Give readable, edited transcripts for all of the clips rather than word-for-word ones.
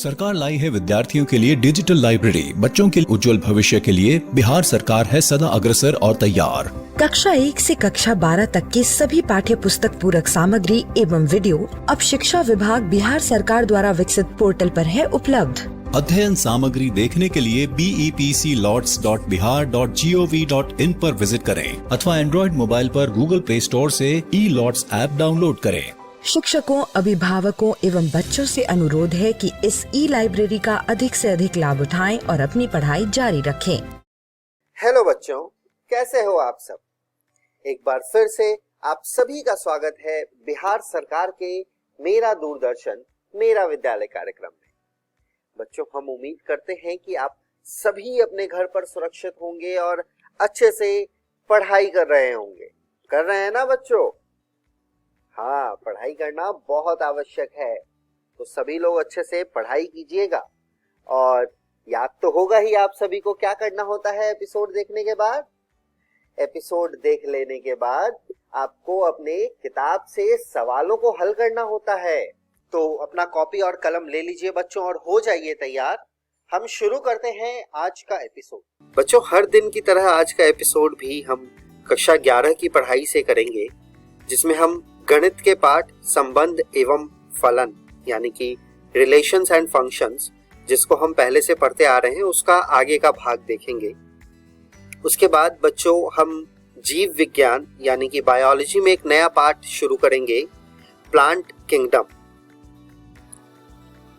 सरकार लाई है विद्यार्थियों के लिए डिजिटल लाइब्रेरी। बच्चों के उज्जवल भविष्य के लिए बिहार सरकार है सदा अग्रसर और तैयार। कक्षा 1 से कक्षा 12 तक के सभी पाठ्य पुस्तक पूरक सामग्री एवं वीडियो अब शिक्षा विभाग बिहार सरकार द्वारा विकसित पोर्टल पर है उपलब्ध। अध्ययन सामग्री देखने के लिए BEPCLots.bihar.gov.in पर विजिट करें अथवा एंड्रॉइड मोबाइल पर गूगल प्ले स्टोर से E-Lots ऐप डाउनलोड करें। शिक्षकों, अभिभावकों एवं बच्चों से अनुरोध है कि इस लाइब्रेरी का अधिक से अधिक लाभ उठाएं और अपनी पढ़ाई जारी रखें। हेलो बच्चों, कैसे हो आप सब? एक बार फिर से आप सभी का स्वागत है बिहार सरकार के मेरा दूरदर्शन मेरा विद्यालय कार्यक्रम में। बच्चों, हम उम्मीद करते हैं कि आप सभी अपने घर पर सुरक्षित होंगे और अच्छे से पढ़ाई कर रहे होंगे। कर रहे हैं ना बच्चों? हाँ, पढ़ाई करना बहुत आवश्यक है, तो सभी लोग अच्छे से पढ़ाई कीजिएगा। और याद तो होगा ही आप सभी को क्या करना होता है एपिसोड देखने के बाद। एपिसोड देख लेने के बाद आपको अपने किताब से सवालों को हल करना होता है। तो अपना कॉपी और कलम ले लीजिए बच्चों और हो जाइए तैयार। हम शुरू करते हैं आज का एपिसोड। बच्चों, हर दिन की तरह आज का एपिसोड भी हम कक्षा 11 की पढ़ाई से करेंगे, जिसमें हम गणित के पाठ संबंध एवं फलन यानी कि रिलेशंस एंड फंक्शंस, जिसको हम पहले से पढ़ते आ रहे हैं, उसका आगे का भाग देखेंगे। उसके बाद बच्चों हम जीव विज्ञान यानी कि बायोलॉजी में एक नया पाठ शुरू करेंगे, प्लांट किंगडम।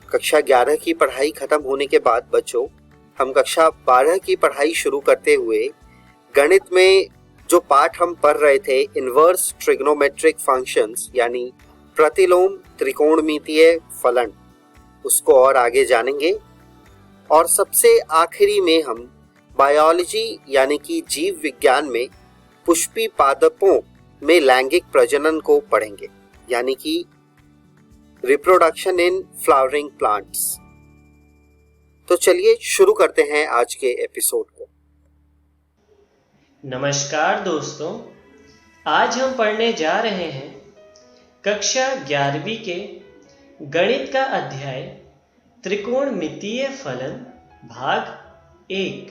कक्षा 11 की पढ़ाई खत्म होने के बाद बच्चों हम कक्षा 12 की पढ़ाई शुरू करते हुए गणित में जो पाठ हम पढ़ रहे थे, इनवर्स ट्रिग्नोमेट्रिक फंक्शंस यानी प्रतिलोम त्रिकोणमितीय फलन, उसको और आगे जानेंगे। और सबसे आखिरी में हम बायोलॉजी यानी कि जीव विज्ञान में पुष्पी पादपों में लैंगिक प्रजनन को पढ़ेंगे, यानी कि रिप्रोडक्शन इन फ्लावरिंग प्लांट्स। तो चलिए शुरू करते हैं आज के एपिसोड को। नमस्कार दोस्तों, आज हम पढ़ने जा रहे हैं कक्षा 11वीं के गणित का अध्याय त्रिकोणमितीय फलन भाग 1।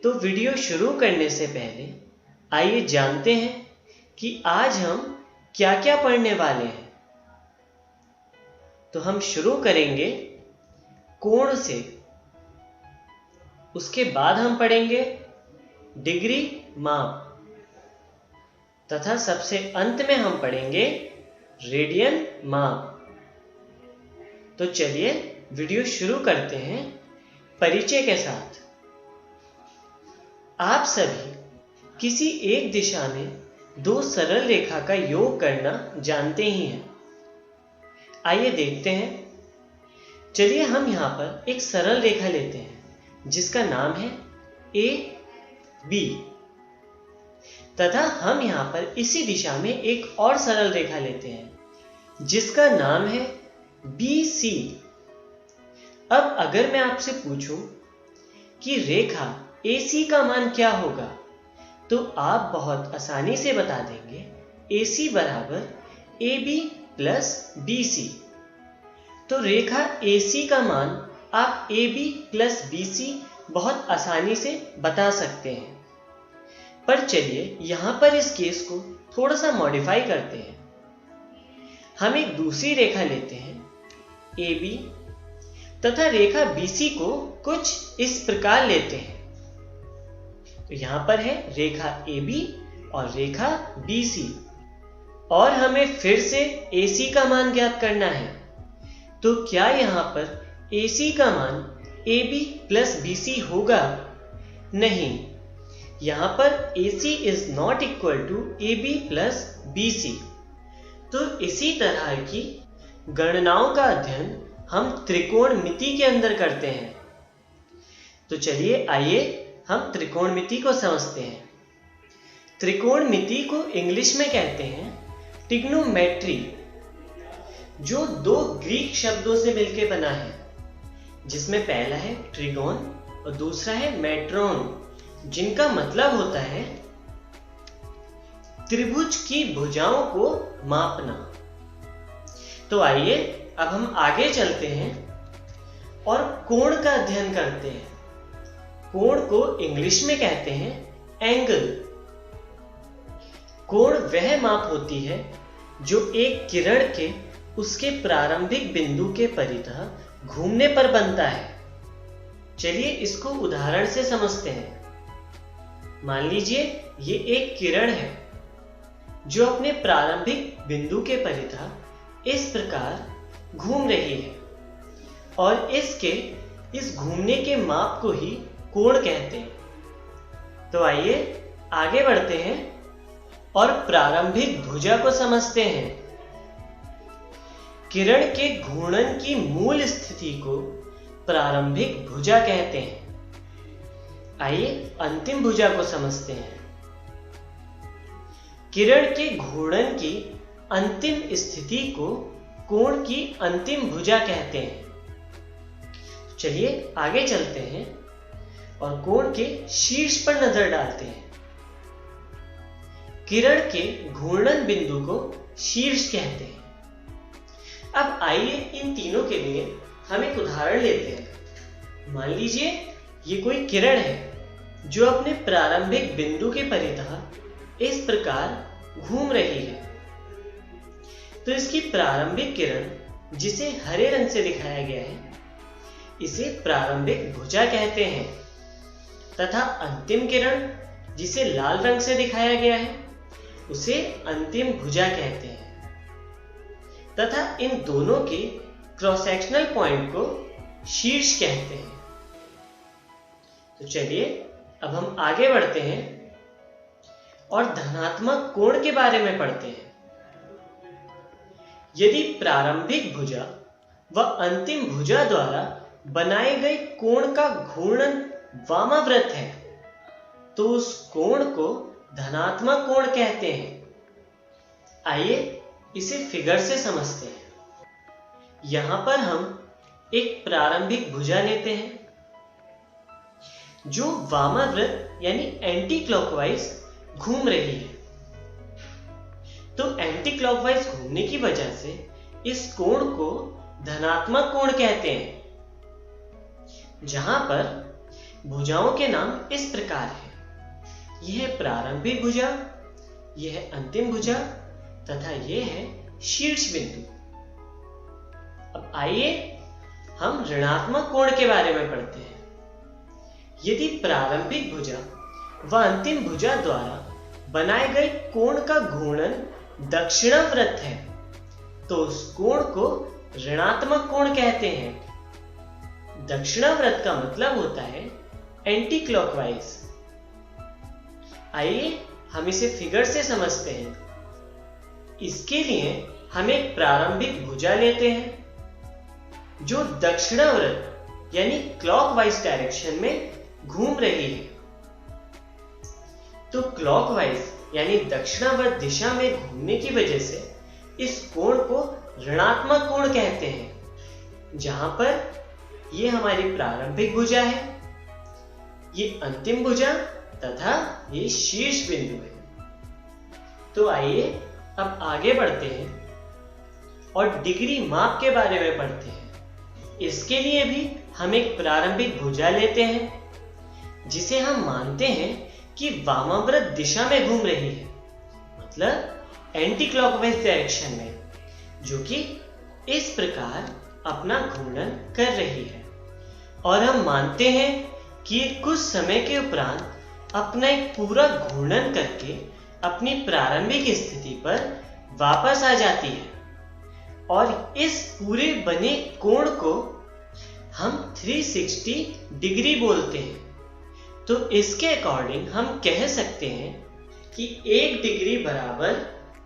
तो वीडियो शुरू करने से पहले आइए जानते हैं कि आज हम क्या क्या पढ़ने वाले हैं। तो हम शुरू करेंगे कोण से, उसके बाद हम पढ़ेंगे डिग्री माप, तथा सबसे अंत में हम पढ़ेंगे रेडियन माप। तो चलिए वीडियो शुरू करते हैं परिचय के साथ। आप सभी किसी एक दिशा में दो सरल रेखा का योग करना जानते ही हैं। आइए देखते हैं। चलिए हम यहां पर एक सरल रेखा लेते हैं जिसका नाम है AB, तथा हम यहां पर इसी दिशा में एक और सरल रेखा लेते हैं जिसका नाम है BC। अब अगर मैं आपसे पूछूं कि रेखा AC का मान क्या होगा, तो आप बहुत आसानी से बता देंगे AC बराबर AB प्लस BC। तो रेखा AC का मान आप AB प्लस BC बहुत आसानी से बता सकते हैं। पर चलिए यहां पर इस केस को थोड़ा सा मॉडिफाई करते हैं। हम एक दूसरी रेखा लेते हैं AB तथा रेखा BC को कुछ इस प्रकार लेते हैं। तो यहां पर है रेखा AB और रेखा BC, और हमें फिर से AC का मान ज्ञात करना है। तो क्या यहां पर AC का मान AB प्लस BC होगा? नहीं, यहां पर AC is not equal to AB plus BC। तो इसी तरह की गणनाओं का अध्ययन हम त्रिकोणमिति के अंदर करते हैं। तो चलिए आइए हम त्रिकोणमिति को समझते हैं। त्रिकोणमिति को इंग्लिश में कहते हैं ट्रिग्नोमेट्री, जो दो ग्रीक शब्दों से मिलकर बना है, जिसमें पहला है ट्रिगोन और दूसरा है मेट्रोन, जिनका मतलब होता है त्रिभुज की भुजाओं को मापना। तो आइए अब हम आगे चलते हैं और कोण का अध्ययन करते हैं। कोण को इंग्लिश में कहते हैं एंगल। कोण वह माप होती है जो एक किरण के उसके प्रारंभिक बिंदु के परितः घूमने पर बनता है। चलिए इसको उदाहरण से समझते हैं। मान लीजिए ये एक किरण है जो अपने प्रारंभिक बिंदु के परितः इस प्रकार घूम रही है और इसके इस घूमने के माप को ही कोण कहते हैं। तो आइए आगे बढ़ते हैं और प्रारंभिक भुजा को समझते हैं। किरण के घूर्णन की मूल स्थिति को प्रारंभिक भुजा कहते हैं। आइए अंतिम भुजा को समझते हैं। किरण के घूर्णन की अंतिम स्थिति को कोण की अंतिम भुजा कहते हैं। चलिए आगे चलते हैं और कोण के शीर्ष पर नजर डालते हैं। किरण के घूर्णन बिंदु को शीर्ष कहते हैं। अब आइए इन तीनों के लिए हम एक उदाहरण लेते हैं। मान लीजिए ये कोई किरण है जो अपने प्रारंभिक बिंदु के परितः इस प्रकार घूम रही है। तो इसकी प्रारंभिक किरण जिसे हरे रंग से दिखाया गया है इसे प्रारंभिक भुजा कहते हैं तथा अंतिम किरण जिसे लाल रंग से दिखाया गया है उसे अंतिम भुजा कहते हैं तथा इन दोनों के क्रॉस सेक्शनल पॉइंट को शीर्ष कहते हैं। तो चलिए अब हम आगे बढ़ते हैं और धनात्मक कोण के बारे में पढ़ते हैं। यदि प्रारंभिक भुजा व अंतिम भुजा द्वारा बनाए गए कोण का घूर्णन वामाव्रत है तो उस कोण को धनात्मक कोण कहते हैं। आइए इसे फिगर से समझते हैं। यहां पर हम एक प्रारंभिक भुजा लेते हैं जो वामाव्रत यानी एंटी क्लॉकवाइज घूम रही है। तो एंटी क्लॉकवाइज घूमने की वजह से इस कोण को धनात्मक कोण कहते हैं। जहां पर भुजाओं के नाम इस प्रकार है। यह प्रारंभिक भुजा, यह अंतिम भुजा तथा यह है शीर्ष बिंदु। अब आइए हम ऋणात्मक कोण के बारे में पढ़ते हैं। यदि प्रारंभिक भुजा व अंतिम भुजा द्वारा बनाए गए कोण का घूर्णन दक्षिणाव्रत है तो उस कोण को ऋणात्मक कोण कहते हैं। दक्षिणाव्रत का मतलब होता है एंटी क्लॉकवाइज। आइए हम इसे फिगर से समझते हैं। इसके लिए हम एक प्रारंभिक भुजा लेते हैं जो दक्षिणाव्रत यानी क्लॉकवाइज डायरेक्शन में घूम रही है। तो क्लॉकवाइज यानी दक्षिणावर्त दिशा में घूमने की वजह से इस कोण को ऋणात्मक कोण कहते हैं। जहां पर ये हमारी प्रारंभिक भुजा है, ये अंतिम भुजा तथा ये शीर्ष बिंदु है। तो आइए अब आगे बढ़ते हैं और डिग्री माप के बारे में पढ़ते हैं। इसके लिए भी हम एक प्रारंभिक भुजा लेते हैं जिसे हम मानते हैं कि वामाव्रत दिशा में घूम रही है, मतलब एंटी क्लॉकवाइज डायरेक्शन में, जो कि इस प्रकार अपना घूर्णन कर रही है। और हम मानते हैं कि कुछ समय के उपरांत अपना एक पूरा घूर्णन करके अपनी प्रारंभिक स्थिति पर वापस आ जाती है। और इस पूरे बने कोण को हम 360 डिग्री बोलते हैं। तो इसके अकॉर्डिंग हम कह सकते हैं कि 1 डिग्री बराबर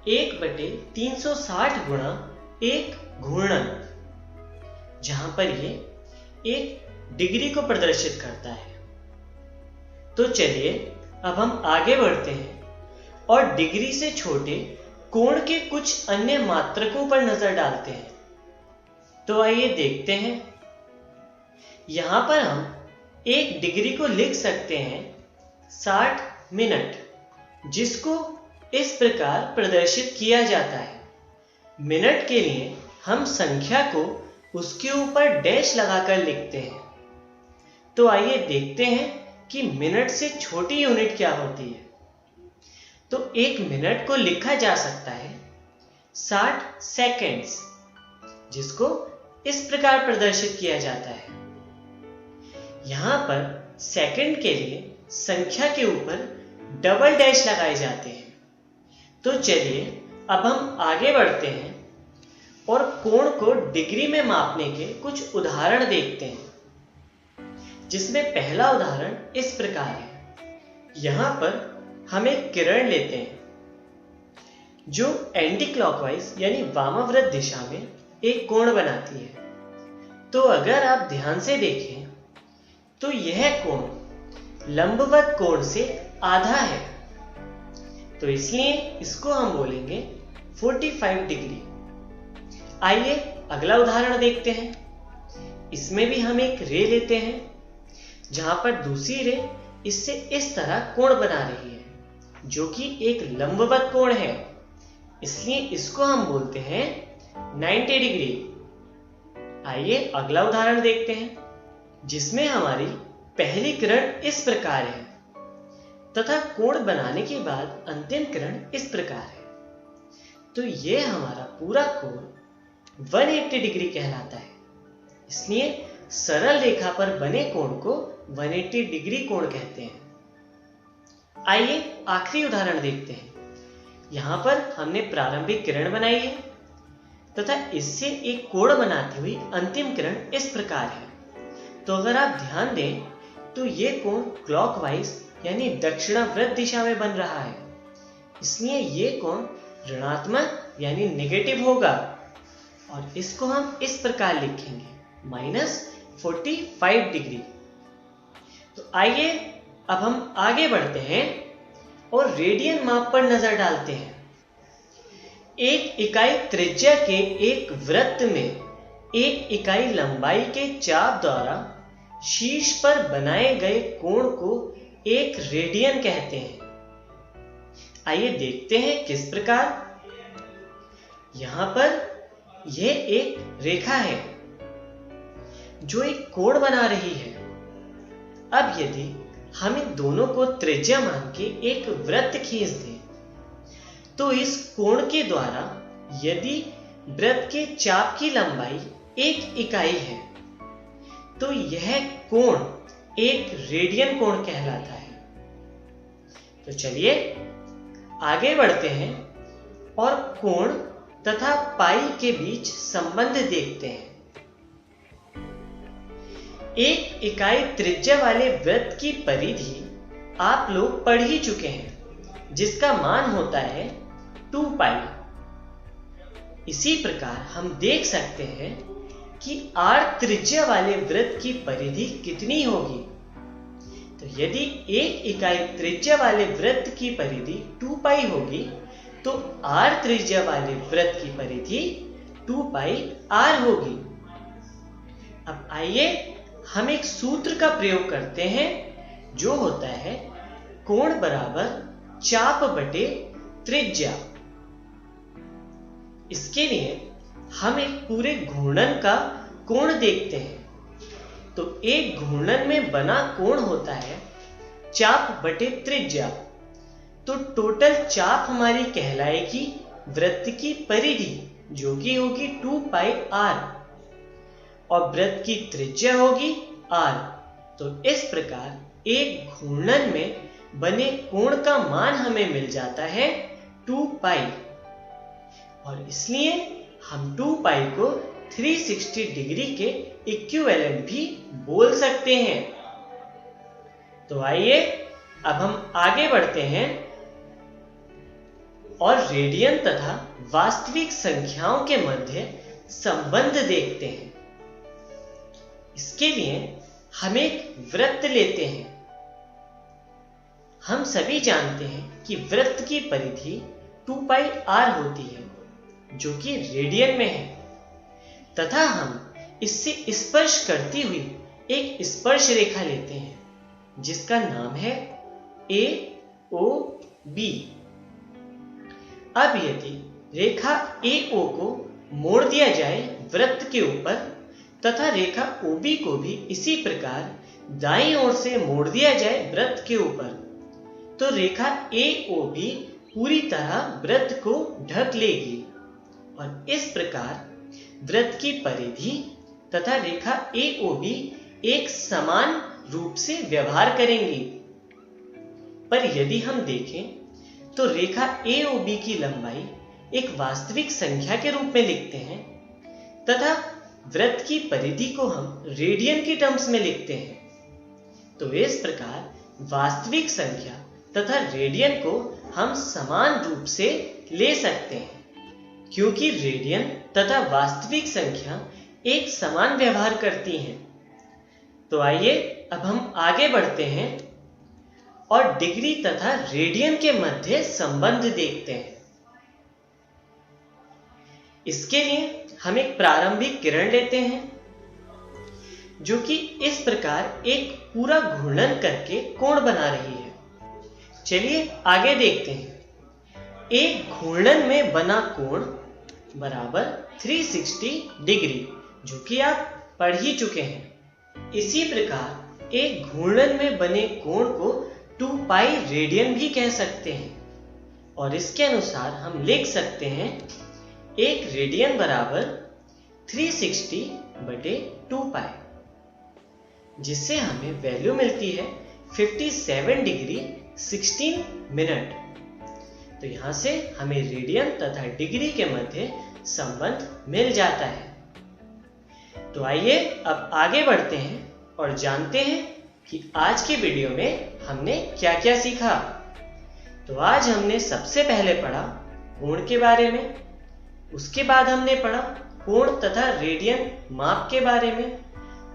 1/360 गुणा एक घूर्णन, जहां पर ये 1 डिग्री को प्रदर्शित करता है। तो चलिए अब हम आगे बढ़ते हैं और डिग्री से छोटे कोण के कुछ अन्य मात्रकों पर नजर डालते हैं। तो आइए देखते हैं। यहां पर हम 1 डिग्री को लिख सकते हैं 60 मिनट, जिसको इस प्रकार प्रदर्शित किया जाता है। मिनट के लिए हम संख्या को उसके ऊपर डैश लगाकर लिखते हैं। तो आइए देखते हैं कि मिनट से छोटी यूनिट क्या होती है। तो 1 मिनट को लिखा जा सकता है 60 सेकेंड्स, जिसको इस प्रकार प्रदर्शित किया जाता है। यहां पर सेकंड के लिए संख्या के ऊपर डबल डैश लगाए जाते हैं। तो चलिए अब हम आगे बढ़ते हैं और कोण को डिग्री में मापने के कुछ उदाहरण देखते हैं, जिसमें पहला उदाहरण इस प्रकार है। यहां पर हम एक किरण लेते हैं जो एंटी क्लॉकवाइज यानी वामाव्रत दिशा में एक कोण बनाती है। तो अगर आप ध्यान से देखें तो यह कोण लंबवत कोण से आधा है, तो इसलिए इसको हम बोलेंगे 45 डिग्री। आइए अगला उदाहरण देखते हैं। इसमें भी हम एक रे लेते हैं जहां पर दूसरी रे इससे इस तरह कोण बना रही है, जो कि एक लंबवत कोण है, इसलिए इसको हम बोलते हैं 90 डिग्री। आइए अगला उदाहरण देखते हैं, जिसमें हमारी पहली किरण इस प्रकार है तथा कोण बनाने के बाद अंतिम किरण इस प्रकार है। तो यह हमारा पूरा कोण 180 डिग्री कहलाता है, इसलिए सरल रेखा पर बने कोण को 180 डिग्री कोण कहते हैं। आइए आखिरी उदाहरण देखते हैं। यहां पर हमने प्रारंभिक किरण बनाई है तथा इससे एक कोण बनाती हुई अंतिम किरण इस प्रकार है। तो अगर आप ध्यान दें तो यह कोण क्लॉकवाइज यानी दक्षिणावर्त दिशा में बन रहा है, इसलिए यह कोण ऋणात्मक यानी नेगेटिव होगा और इसको हम इस प्रकार लिखेंगे -45 डिग्री। तो आइए अब हम आगे बढ़ते हैं और रेडियन माप पर नजर डालते हैं। एक इकाई त्रिज्या के एक वृत्त में 1 इकाई लंबाई के चाप द्वारा शीर्ष पर बनाए गए कोण को 1 रेडियन कहते हैं। आइए देखते हैं किस प्रकार। यहां पर यह एक रेखा है जो एक कोण बना रही है। अब यदि हम इन दोनों को त्रिज्या मान के एक वृत्त खींच दें, तो इस कोण के द्वारा यदि वृत्त के चाप की लंबाई 1 इकाई है, तो यह कोण 1 रेडियन कोण कहलाता है। तो चलिए आगे बढ़ते हैं और कोण तथा पाई के बीच संबंध देखते हैं। 1 इकाई त्रिज्या वाले वृत्त की परिधि आप लोग पढ़ ही चुके हैं, जिसका मान होता है 2 पाई। इसी प्रकार हम देख सकते हैं कि r त्रिज्या वाले वृत्त की परिधि कितनी होगी। तो यदि 1 इकाई त्रिज्या वाले वृत्त की परिधि 2 पाई होगी, तो r त्रिज्या वाले वृत्त की परिधि 2 पाई r होगी। अब आइए हम एक सूत्र का प्रयोग करते हैं, जो होता है कोण बराबर चाप बटे त्रिज्या। इसके लिए हम एक पूरे घूर्णन का कोण देखते हैं। तो एक घूर्णन में बना कोण होता है चाप बटे त्रिज्या। तो टोटल चाप हमारी कहलाएगी वृत्त की परिधि, जो कि होगी 2 पाई r, और वृत्त की त्रिज्या होगी r। तो इस प्रकार एक घूर्णन में बने कोण का मान हमें मिल जाता है 2 पाई, और इसलिए हम 2 पाई को 360 डिग्री के इक्विवेलेंट भी बोल सकते हैं। तो आइए अब हम आगे बढ़ते हैं और रेडियन तथा वास्तविक संख्याओं के मध्य संबंध देखते हैं। इसके लिए हम एक वृत्त लेते हैं। हम सभी जानते हैं कि वृत्त की परिधि 2 पाई r होती है, जो कि रेडियन में है, तथा हम इससे स्पर्श करती हुई एक स्पर्श रेखा लेते हैं, जिसका नाम है AOB। अब यदि रेखा AO को मोड़ दिया जाए वृत्त के ऊपर, तथा रेखा OB को भी इसी प्रकार दाईं ओर से मोड़ दिया जाए वृत्त के ऊपर, तो रेखा AOB पूरी तरह वृत्त को ढक लेगी और इस प्रकार वृत्त की परिधि तथा रेखा AOB एक समान रूप से व्यवहार करेंगी। पर यदि हम देखें तो रेखा AOB की लंबाई एक वास्तविक संख्या के रूप में लिखते हैं तथा वृत्त की परिधि को हम रेडियन की टर्म्स में लिखते हैं। तो इस प्रकार वास्तविक संख्या तथा रेडियन को हम समान रूप से ले सकते हैं, क्योंकि रेडियन तथा वास्तविक संख्या एक समान व्यवहार करती हैं। तो आइए अब हम आगे बढ़ते हैं और डिग्री तथा रेडियन के मध्य संबंध देखते हैं। इसके लिए हम एक प्रारंभिक किरण लेते हैं जो कि इस प्रकार एक पूरा घूर्णन करके कोण बना रही है। चलिए आगे देखते हैं। एक घूर्णन में बना कोण बराबर 360 डिग्री, जो कि आप पढ़ ही चुके हैं। इसी प्रकार एक घूर्णन में बने कोण को 2 पाई रेडियन भी कह सकते हैं और इसके अनुसार हम लिख सकते हैं एक रेडियन बराबर 360 बटे 2 पाई, जिससे हमें वैल्यू मिलती है 57 डिग्री 16 मिनट। तो यहां से हमें रेडियन तथा डिग्री के मध्य संबंध मिल जाता है। तो आइए अब आगे बढ़ते हैं और जानते हैं कि आज के वीडियो में हमने क्या क्या सीखा। तो आज हमने सबसे पहले पढ़ा कोण के बारे में, उसके बाद हमने पढ़ा कोण तथा रेडियन माप के बारे में,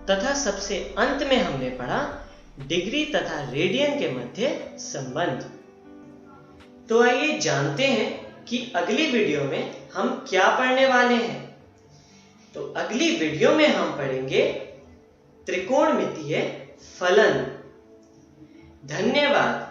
तथा सबसे अंत में हमने पढ़ा डिग्री तथा रेडियन के मध्य संबंध। तो आइए जानते हैं कि अगली वीडियो में हम क्या पढ़ने वाले हैं। तो अगली वीडियो में हम पढ़ेंगे त्रिकोणमितीय फलन। धन्यवाद।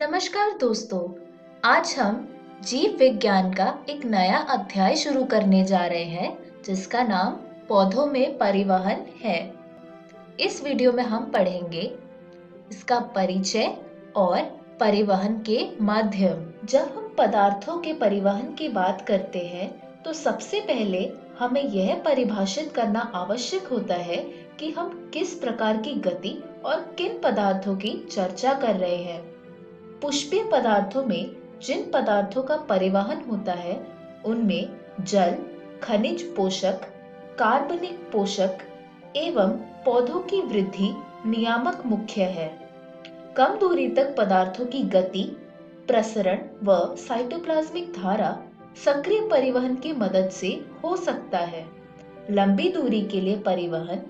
नमस्कार दोस्तों, आज हम जीव विज्ञान का एक नया अध्याय शुरू करने जा रहे हैं जिसका नाम पौधों में परिवहन है। इस वीडियो में हम पढ़ेंगे इसका परिचय और परिवहन के माध्यम। जब हम पदार्थों के परिवहन की बात करते हैं तो सबसे पहले हमें यह परिभाषित करना आवश्यक होता है कि हम किस प्रकार की गति और किन पदार्थों की चर्चा कर रहे हैं। पुष्पीय पदार्थों में जिन पदार्थों का परिवहन होता है उनमें जल, खनिज पोषक, कार्बनिक पोषक एवं पौधों की वृद्धि नियामक मुख्य है। कम दूरी तक पदार्थों की गति, प्रसरण व साइटोप्लाज्मिक धारा सक्रिय परिवहन की मदद से हो सकता है। लंबी दूरी के लिए परिवहन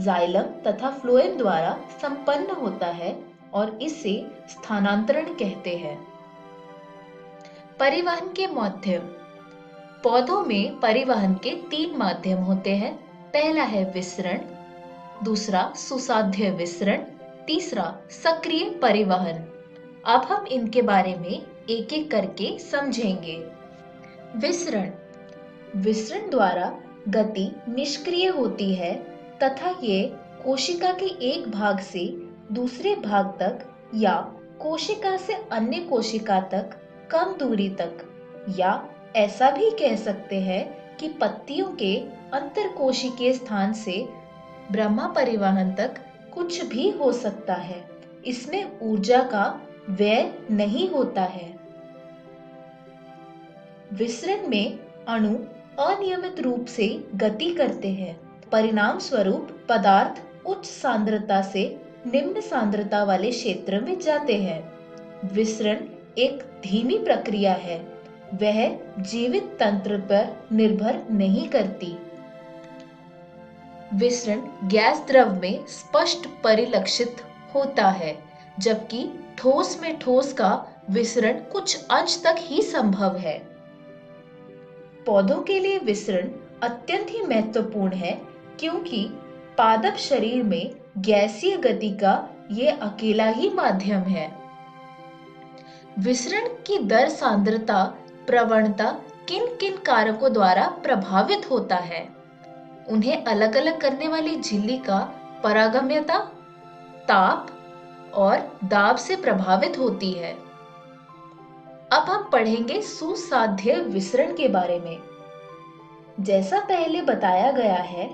जाइलम तथा फ्लोएम द्वारा संपन्न होता है और इसे स्थानांतरण कहते हैं। परिवहन के माध्यम। पौधों में परिवहन के 3 माध्यम होते हैं। पहला है विसरण, दूसरा सुसाध्य विसरण, तीसरा सक्रिय परिवहन। अब हम इनके बारे में एक एक करके समझेंगे। विसरण। विसरण द्वारा गति निष्क्रिय होती है तथा ये कोशिका के एक भाग से दूसरे भाग तक या कोशिका से अन्य कोशिका तक कम दूरी तक, या ऐसा भी कह सकते हैं कि पत्तियों के अंतरकोशिकीय स्थान से ब्रह्मा परिवहन तक कुछ भी हो सकता है। इसमें ऊर्जा का व्यय नहीं होता है। विसरण में अणु अनियमित रूप से गति करते हैं। परिणाम स्वरूप पदार्थ उच्च सांद्रता से निम्न सांद्रता वाले क्षेत्र में जाते हैं। विसरण एक धीमी प्रक्रिया है वह जीवित तंत्र पर निर्भर नहीं करती। विसरण गैस द्रव में स्पष्ट परिलक्षित होता है, जबकि ठोस में ठोस का विसरण कुछ अंश तक ही संभव है। पौधों के लिए विसरण अत्यंत ही महत्वपूर्ण है, क्योंकि पादप शरीर में गैसीय गति का ये अकेला ही माध्यम है। विसरण की दर, सांद्रता, प्रवणता किन किन कारकों द्वारा प्रभावित होता है? उन्हें अलग अलग करने वाली झिल्ली का पारगम्यता, ताप और दाब से प्रभावित होती है। अब हम पढ़ेंगे सुसाध्य विसरण के बारे में। जैसा पहले बताया गया है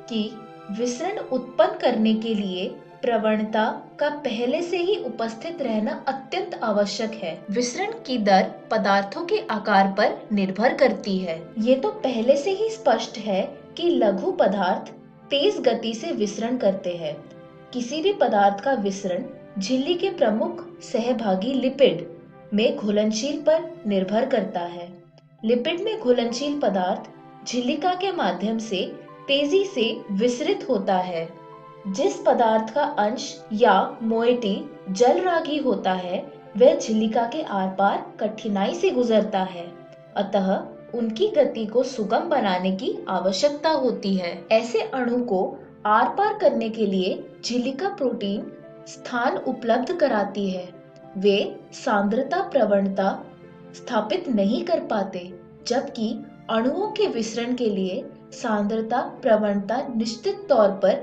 कि विसरण उत्पन्न करने के लिए प्रवणता का पहले से ही उपस्थित रहना अत्यंत आवश्यक है। विसरण की दर पदार्थों के आकार पर निर्भर करती है। ये तो पहले से ही स्पष्ट है कि लघु पदार्थ तेज गति से विसरण करते हैं। किसी भी पदार्थ का विसरण झिल्ली के प्रमुख सहभागी लिपिड में घुलनशील पर निर्भर करता है। लिपिड में घुलनशील पदार्थ झिल्लिका के माध्यम से तेजी से विसरित होता है। जिस पदार्थ का अंश या मोइटी जलरागी होता है, वह झिल्लिका के आर पार कठिनाई से गुजरता है, अतः उनकी गति को सुगम बनाने की आवश्यकता होती है। ऐसे अणु को आर पार करने के लिए झिल्लिका प्रोटीन स्थान उपलब्ध कराती है। वे सांद्रता प्रवणता स्थापित नहीं कर पाते, जबकि अणुओं के विसरण के लिए सांद्रता प्रवणता निश्चित तौर पर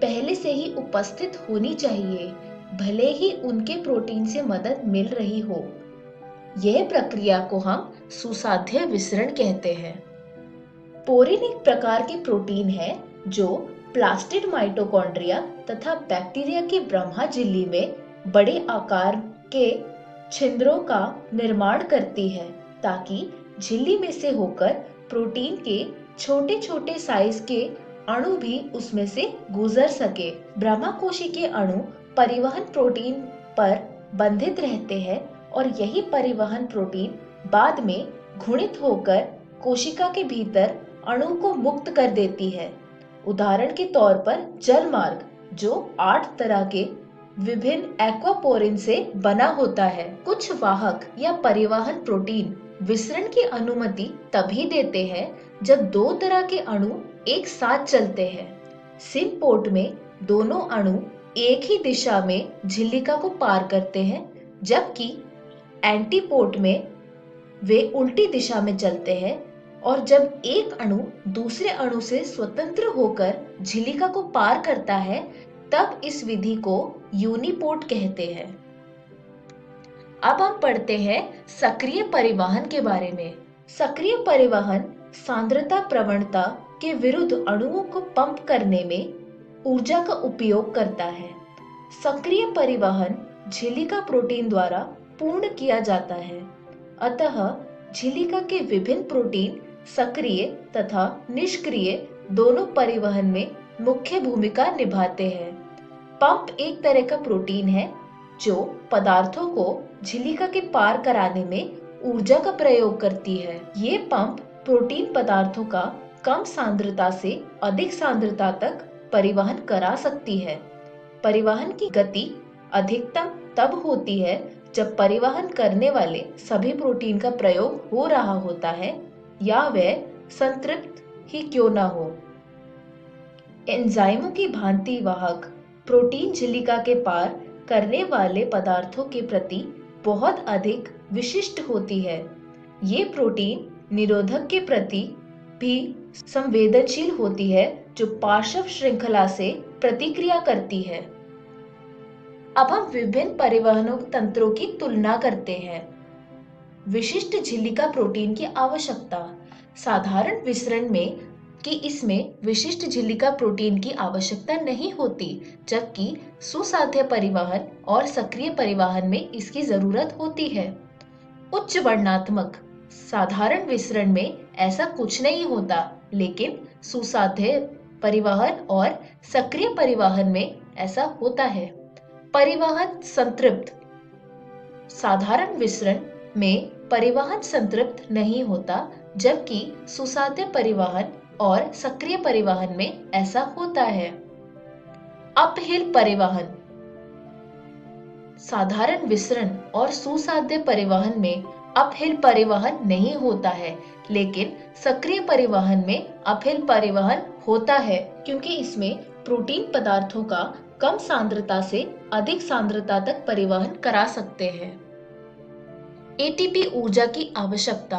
पहले से ही उपस्थित होनी चाहिए, भले ही उनके प्रोटीन से मदद मिल रही हो। यह प्रक्रिया को हम सुसाध्य विसरण कहते हैं। पोरिन एक प्रकार के प्रोटीन है जो प्लास्टिड माइटोकॉन्ड्रिया तथा बैक्टीरिया की ब्रह्मा झिल्ली में बड़े आकार के छिद्रों का निर्माण करती है, ताकि झिल्ली में से होकर प्रोटीन के छोटे छोटे साइज के अणु भी उसमें से गुजर सके। ब्रह्माकोशी के अणु परिवहन प्रोटीन पर बंधित रहते हैं और यही परिवहन प्रोटीन बाद में घुणित होकर कोशिका के भीतर अणु को मुक्त कर देती है। उदाहरण के तौर पर जल मार्ग, जो 8 तरह के विभिन्न एक्वापोरिन से बना होता है। कुछ वाहक या परिवहन प्रोटीन विसरण की अनुमति तभी देते हैं जब 2 तरह के अणु एक साथ चलते हैं। सिम्पोर्ट में दोनों अणु एक ही दिशा में झिल्लिका को पार करते हैं, जबकि एंटीपोर्ट में वे उल्टी दिशा में चलते हैं, और जब एक अणु दूसरे अणु से स्वतंत्र होकर झिल्लिका को पार करता है, तब इस विधि को यूनिपोर्ट कहते हैं। अब हम पढ़ते हैं सक्रिय परिवहन के बारे में। सक्रिय परिवहन सांद्रता प्रवणता के विरुद्ध अणुओं को पंप करने में ऊर्जा का उपयोग करता है। सक्रिय परिवहन झिल्लिका प्रोटीन द्वारा पूर्ण किया जाता है, अतः झिल्लिका के विभिन्न प्रोटीन सक्रिय तथा निष्क्रिय दोनों परिवहन में मुख्य भूमिका निभाते हैं। पंप एक तरह का प्रोटीन है जो पदार्थों को झिल्लिका के पार कराने में ऊर्जा का प्रयोग करती है। ये पंप प्रोटीन पदार्थों का कम सांद्रता से अधिक सांद्रता तक परिवहन करा सकती है। परिवहन की गति अधिकतम तब होती है जब परिवहन करने वाले सभी प्रोटीन का प्रयोग हो रहा होता है, या वह संतृप्त ही क्यों न हो। एंजाइमों की भांति वाहक प्रोटीन झिल्लिका के पार करने वाले पदार्थों के प्रति बहुत अधिक विशिष्ट होती है। ये प्रोटीन निरोधक के प्रति भी संवेदनशील होती है, जो पार्श्व श्रृंखला से प्रतिक्रिया करती है। अब हम विभिन्न परिवहन तंत्रों की तुलना करते हैं। विशिष्ट झिल्लिका प्रोटीन की आवश्यकता। साधारण विसरण में कि इसमें विशिष्ट झिल्लिका प्रोटीन की आवश्यकता नहीं होती, जबकि सुसाध्य परिवहन और सक्रिय परिवहन में इसकी जरूरत होती है। उच्च वर्णनात्मक। साधारण विसरण में ऐसा कुछ नहीं होता, लेकिन सुसाध्य परिवहन और सक्रिय परिवहन में ऐसा होता है। परिवहन संतृप्त। साधारण विसरण में परिवहन संतृप्त नहीं होता, जबकि सुसाध्य परिवहन और सक्रिय परिवहन में ऐसा होता है। अपहिल परिवहन। साधारण विसरण और सुसाध्य परिवहन में अपहिल परिवहन नहीं होता है, लेकिन सक्रिय परिवहन में अपहिल परिवहन होता है, क्योंकि इसमें प्रोटीन पदार्थों का कम सांद्रता से अधिक सांद्रता तक परिवहन करा सकते हैं। एटीपी ऊर्जा की आवश्यकता।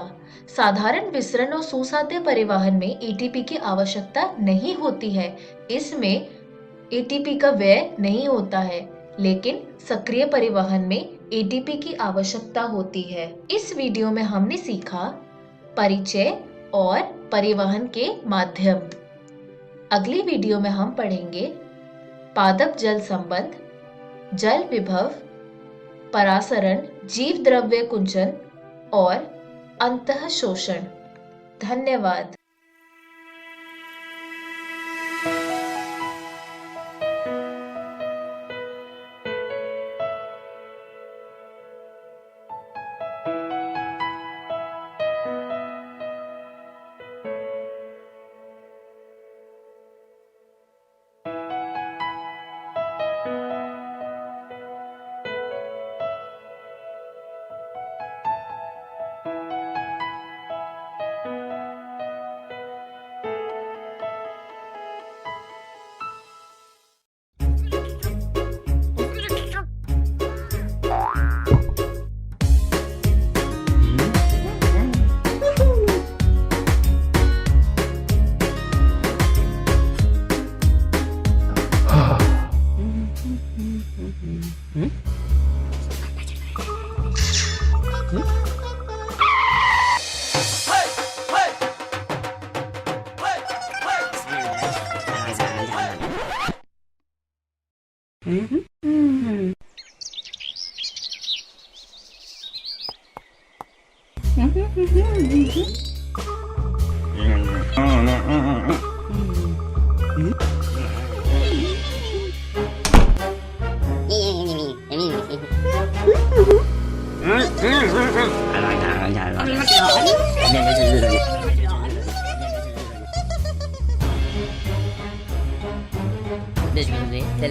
साधारण विसरण और सुसाध्य परिवहन में एटीपी की आवश्यकता नहीं होती है, इसमें एटीपी का व्यय नहीं होता है, लेकिन सक्रिय परिवहन में एटीपी की आवश्यकता होती है। इस वीडियो में हमने सीखा परिचय और परिवहन के माध्यम। अगली वीडियो में हम पढ़ेंगे पादप जल संबंध, जल विभव, परासरण, जीव द्रव्य कुंचन और अंतःशोषण। धन्यवाद।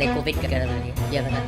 Covid kagak ada dia. Dia kata,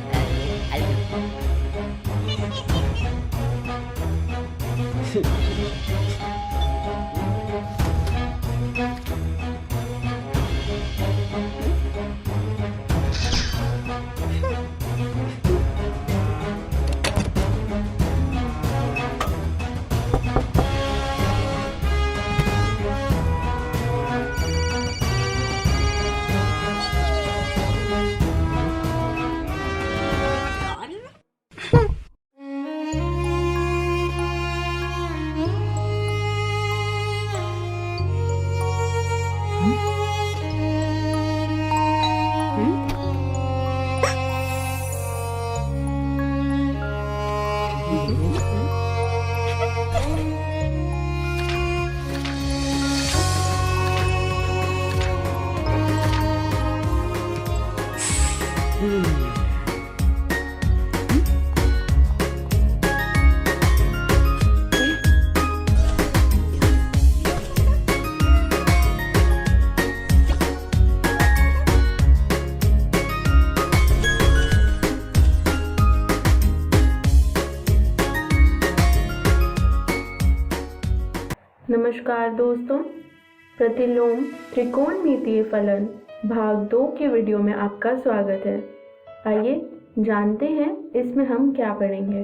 नमस्कार दोस्तों, प्रतिलोम त्रिकोणमितीय फलन भाग 2 के वीडियो में आपका स्वागत है। आइए जानते हैं इसमें हम क्या पढ़ेंगे।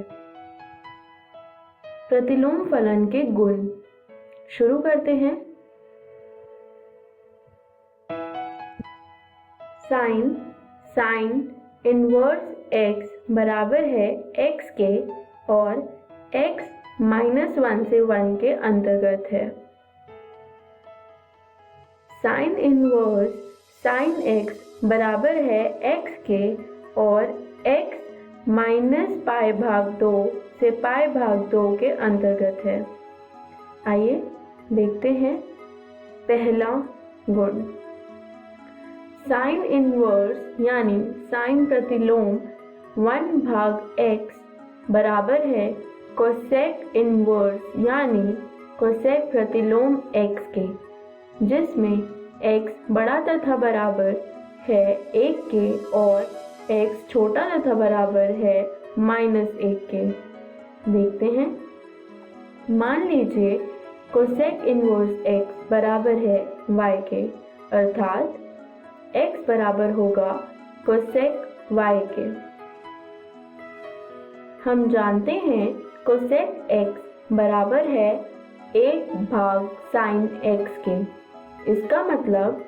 प्रतिलोम फलन के गुण शुरू करते हैं। साइन इनवर्स x बराबर है x के और x -1 से 1 के अंतर्गत है। साइन इनवर्स साइन x बराबर है x के और x -π/2 से π/2 के अंतर्गत है। आइए देखते हैं पहला गुण। साइन इनवर्स यानी साइन प्रतिलोम 1/x बराबर है कोसेक इनवर्स यानी कोसेक प्रतिलोम x के, जिसमें x बड़ा तथा बराबर है 1 के और x छोटा तथा बराबर है -1 के। देखते हैं। मान लीजिए कोसेक इनवर्स x बराबर है y के, अर्थात x बराबर होगा कोसेक y के। हम जानते हैं कोसेक x बराबर है 1 भाग साइन x के। इसका मतलब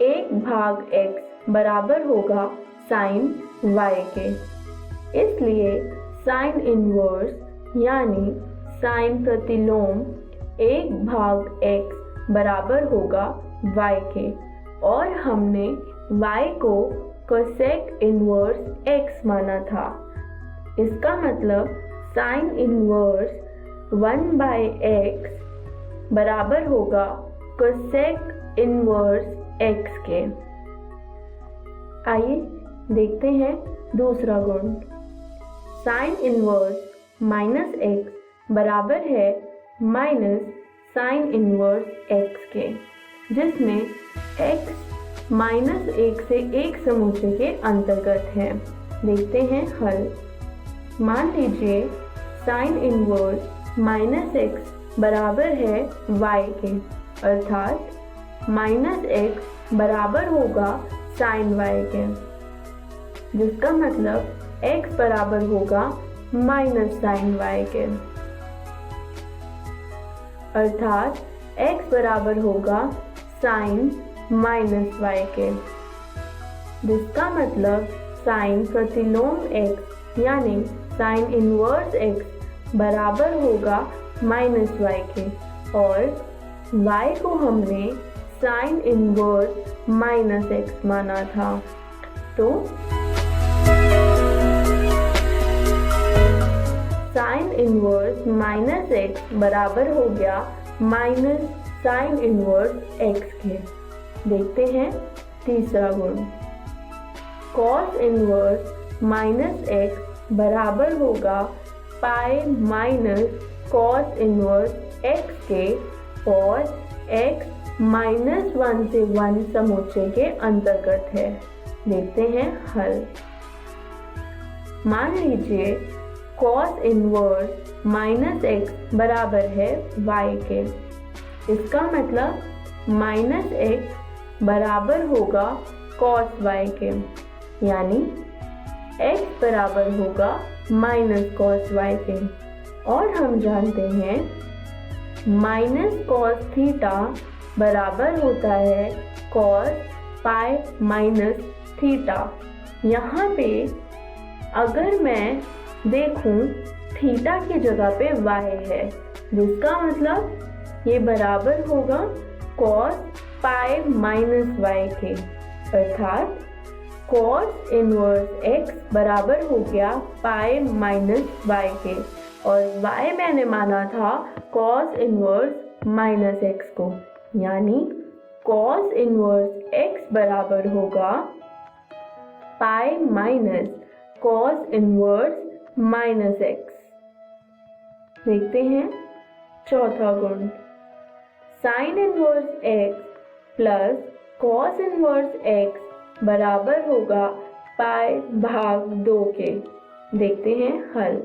1 भाग x बराबर होगा साइन y के। इसलिए साइन इनवर्स यानी साइन प्रतिलोम 1 भाग x बराबर होगा y के, और हमने y को कोसेक इनवर्स x माना था। इसका मतलब साइन इनवर्स 1/x बराबर होगा कोसेक इनवर्स x के। आइए देखते हैं दूसरा गुण। साइन इनवर्स -x बराबर है माइनस साइन इनवर्स x के, जिसमें x -1 से 1 समूचे के अंतर्गत है। देखते हैं हल। मान लीजिए साइन इनवर्स -x बराबर है y के, अर्थात -x बराबर होगा साइन y के, जिसका मतलब x बराबर होगा माइनस साइन y के, अर्थात x बराबर होगा साइन माइनस y के, जिसका मतलब साइन प्रतिलोम x यानी साइन इनवर्स x बराबर होगा -y के, और y को हमने साइन इनवर्स -x माना था। तो साइन इनवर्स -x बराबर हो गया माइनस साइन इनवर्स x के। देखते हैं तीसरा गुण। कॉस इनवर्स -x बराबर होगा pi minus cos inverse x के, और x -1 से 1 समूचे के अंतर्गत है। देखते हैं हल। मान लीजिए कॉस इनवर्स -x बराबर है y के। इसका मतलब -x बराबर होगा कॉस y के, यानी x बराबर होगा माइनस कॉस y के, और हम जानते हैं माइनस कॉस थीटा बराबर होता है कॉस पाई माइनस थीटा। यहाँ पे अगर मैं देखूं थीटा की जगह पे y है, जिसका मतलब ये बराबर होगा कॉस पाई माइनस y के, अर्थात कॉस इनवर्स x बराबर हो गया पाई माइनस y के, और y मैंने माना था कॉस इनवर्स माइनस x को, यानी कॉस इनवर्स x बराबर होगा pi minus cos inverse minus x। देखते हैं चौथा गुण। Sine inverse x plus cos inverse x बराबर होगा पाई भाग 2 के। देखते हैं हल।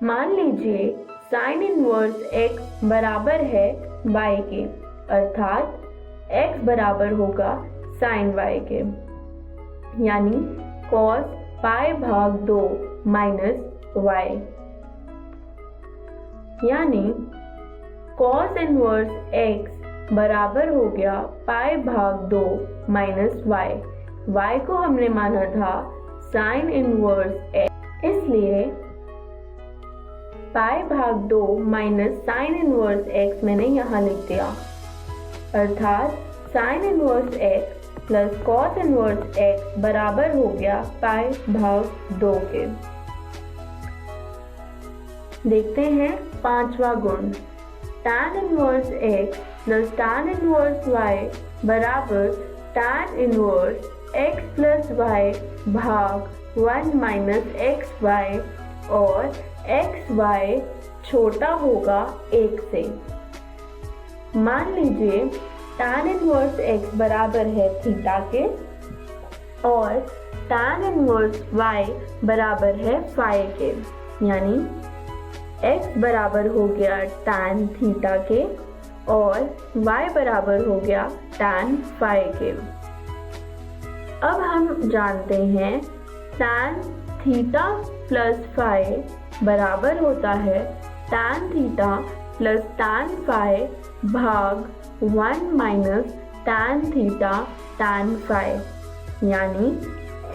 मान लीजिए साइन इनवर्स x बराबर है y के, अर्थात x बराबर होगा साइन y के, यानी cos पाई भाग 2 माइनस y, यानी cos इनवर्स x बराबर हो गया पाई भाग 2 माइनस y। y को हमने माना था साइन इनवर्स x, इसलिए पाई भाग 2 माइनस साइन इनवर्स x मैंने यहाँ लिख दिया, अर्थात sine inverse x plus cos inverse x बराबर हो गया पाई भाग 2 के। देखते हैं पांचवा गुण। tan inverse x plus tan inverse y बराबर tan inverse x plus y भाग 1 माइनस xy, और एक्स वाई छोटा होगा 1 से। मान लीजिए tan इनवर्स x बराबर है थीटा के और tan इनवर्स y बराबर है फाई के, यानी x बराबर हो गया tan थीटा के और y बराबर हो गया tan फाई के। अब हम जानते हैं tan थीटा प्लस फाई बराबर होता है tan theta plus tan phi भाग 1 minus tan theta tan phi, यानी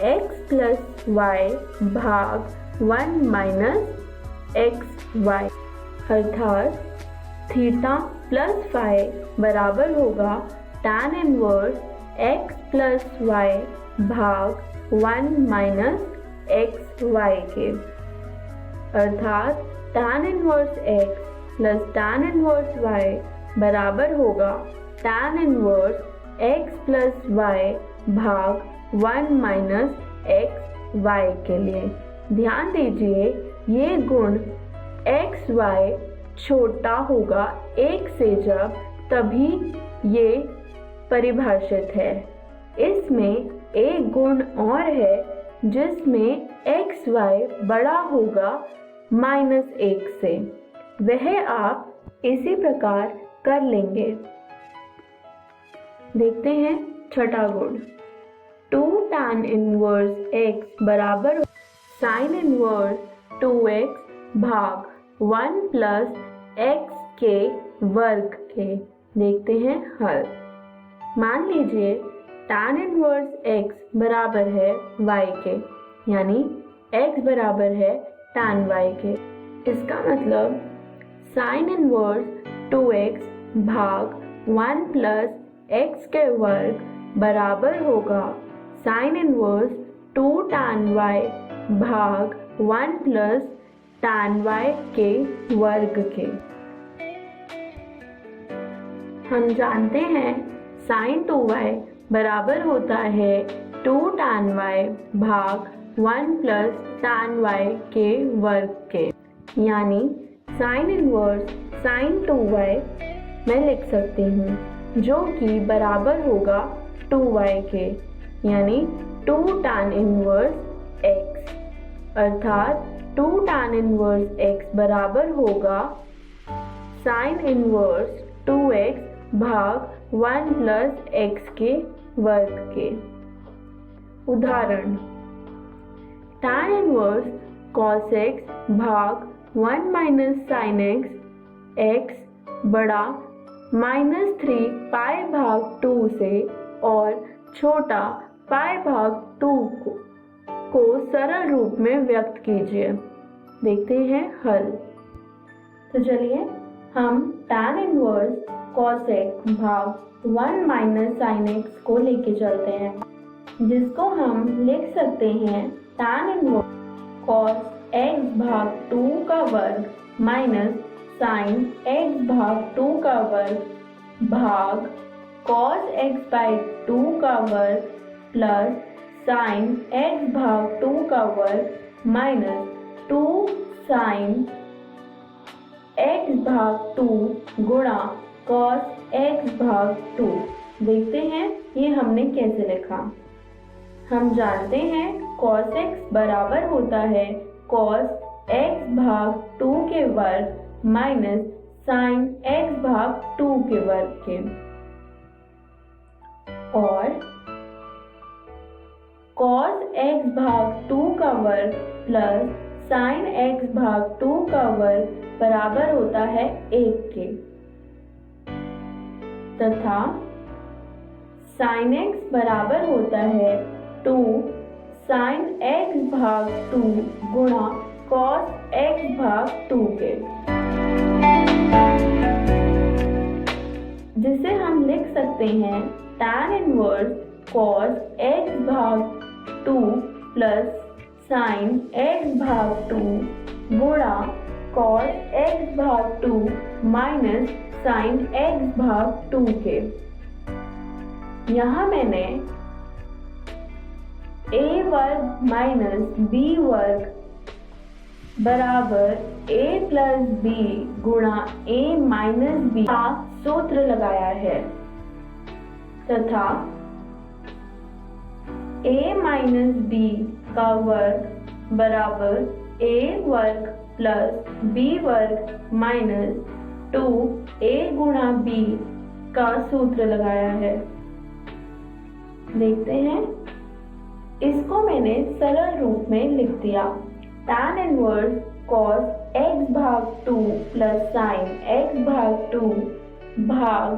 x प्लस y भाग 1 माइनस एक्स वाई, अर्थात थीटा प्लस फाई बराबर होगा tan inverse x plus y भाग 1 माइनस एक्स वाई के, अर्थात tan inverse x plus tan inverse y बराबर होगा tan inverse x plus y भाग 1 माइनस एक्स वाई के लिए। ध्यान दीजिए ये गुण एक्स वाई छोटा होगा 1 से जब तभी ये परिभाषित है। इसमें एक गुण और है जिसमें एक्स वाई बड़ा होगा -1 से, वह आप इसी प्रकार कर लेंगे। देखते हैं छठा गुण, 2 tan इनवर्स x बराबर साइन इनवर्स 2x भाग 1 प्लस x के वर्ग के। देखते हैं हल। मान लीजिए tan इनवर्स x बराबर है y के, यानी x बराबर है tan y के। इसका मतलब साइन इनवर्स 2x भाग 1 प्लस x के वर्ग बराबर होगा साइन इनवर्स 2 tan y भाग 1 प्लस tan y के वर्ग के। हम जानते हैं साइन 2y बराबर होता है 2 tan y भाग 1 प्लस tan y के वर्ग के, यानी साइन इनवर्स साइन 2y मैं लिख सकती हूँ जो कि बराबर होगा 2y के, यानी 2 tan इनवर्स x, अर्थात 2 tan इनवर्स x बराबर होगा साइन इनवर्स 2x भाग 1 प्लस x के वर्ग के। उदाहरण, tan इनवर्स cos x भाग 1 माइनस sin x बड़ा -3 पाई भाग 2 से और छोटा पाई भाग 2 को सरल रूप में व्यक्त कीजिए। देखते हैं हल। तो चलिए हम tan इनवर्स cos x भाग 1 माइनस sin x को लेके चलते हैं, जिसको हम लिख सकते हैं tan इनवर्स cos x भाग 2 का वर्ग माइनस sin x भाग 2 का वर्ग भाग cos x बाई 2 का वर्ग प्लस sin x भाग 2 का वर्ग माइनस 2 sin x भाग 2 गुणा cos x भाग 2। देखते हैं ये हमने कैसे लिखा। हम जानते हैं cos x बराबर होता है cos x भाग 2 के वर्ग माइनस sin x भाग 2 के वर्ग के, और cos x भाग 2 का वर्ग प्लस sin x भाग 2 का वर्ग बराबर होता है 1 के, तथा sin x बराबर होता है 2 sin x भाग 2 गुणा cos x भाग 2 के, जिसे हम लिख सकते हैं tan इनवर्स cos x भाग 2 प्लस sin x भाग 2 गुणा cos x भाग 2 माइनस sin x भाग 2 के। यहाँ मैंने a वर्ग माइनस b वर्ग बराबर a प्लस बी गुणा a माइनस बी का सूत्र लगाया है तथा a माइनस बी का वर्ग बराबर a वर्ग प्लस b वर्ग माइनस 2a गुणा b का सूत्र लगाया है। देखते हैं, इसको मैंने सरल रूप में लिख दिया। tan इनवर्स cos x भाग 2 प्लस sin x भाग 2 भाग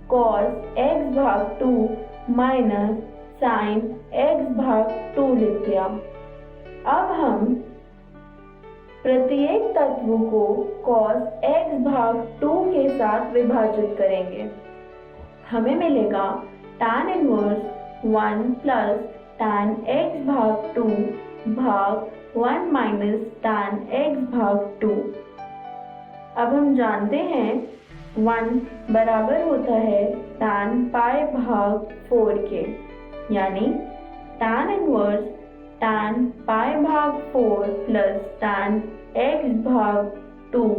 cos x भाग 2 माइनस sin x भाग 2 लिख दिया। अब हम प्रत्येक तत्व को cos x भाग 2 के साथ विभाजित करेंगे। हमें मिलेगा tan inverse 1 plus tan x भाग 2 भाग 1 माइनस tan x भाग 2। अब हम जानते हैं 1 बराबर होता है tan पाई भाग 4 के, यानी tan इनवर्स tan पाई भाग 4 प्लस tan x भाग 2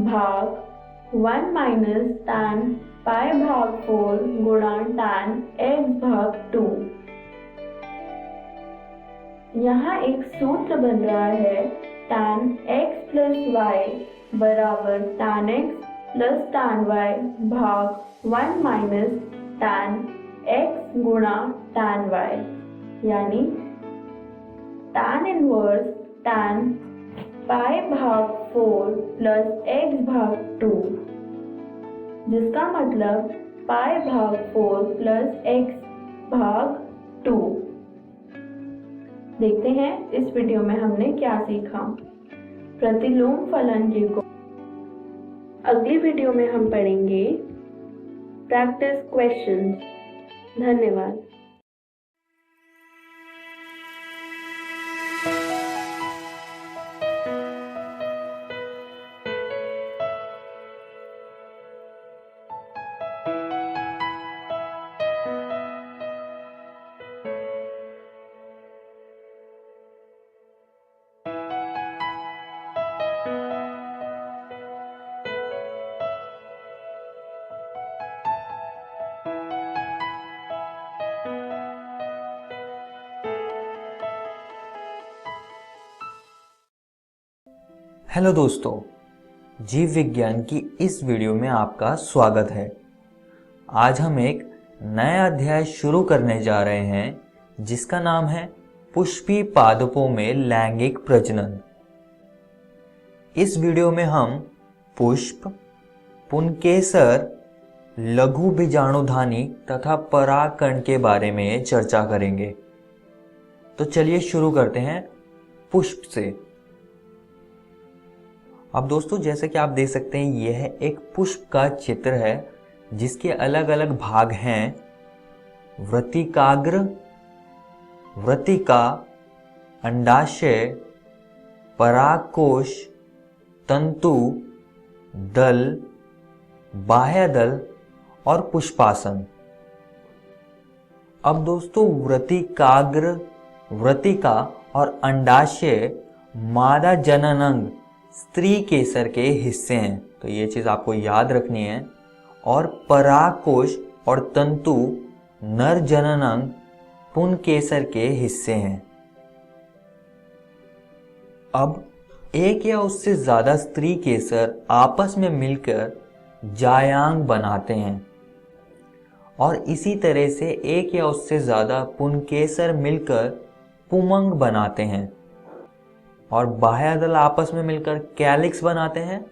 भाग 1 माइनस tan पाई भाग 4 गुणा tan x भाग 2। यहाँ एक सूत्र बन रहा है tan x प्लस y बराबर tan x plus tan y भाग 1 माइनस tan x गुणा tan y, यानी tan इनवर्स tan पाई भाग 4 प्लस x भाग 2, जिसका मतलब पाई भाग 4 प्लस x भाग 2। देखते हैं इस वीडियो में हमने क्या सीखा। प्रतिलोम फलन के गुण। अगली वीडियो में हम पढ़ेंगे प्रैक्टिस क्वेश्चंस। धन्यवाद। हेलो दोस्तों, जीव विज्ञान की इस वीडियो में आपका स्वागत है। आज हम एक नया अध्याय शुरू करने जा रहे हैं जिसका नाम है पुष्पी पादपों में लैंगिक प्रजनन। इस वीडियो में हम पुष्प, पुंकेसर, लघु बीजाणुधानी तथा परागकण के बारे में चर्चा करेंगे। तो चलिए शुरू करते हैं पुष्प से। अब दोस्तों, जैसे कि आप देख सकते हैं, यह एक पुष्प का चित्र है जिसके अलग अलग भाग हैं। वृत्तिकाग्र, वृत्तिका, अंडाशय, परागकोश, तंतु, दल, बाह्य दल और पुष्पासन। अब दोस्तों, वृत्तिकाग्र, वृत्तिका और अंडाशय मादा जननांग स्त्री केसर के हिस्से हैं, तो ये चीज आपको याद रखनी है। और परागकोश और तंतु नर जननांग पुंकेसर के हिस्से हैं। अब एक या उससे ज्यादा स्त्री केसर आपस में मिलकर जायांग बनाते हैं और इसी तरह से एक या उससे ज्यादा पुंकेसर मिलकर पुमंग बनाते हैं और बाह्य दल आपस में मिलकर कैलिक्स बनाते हैं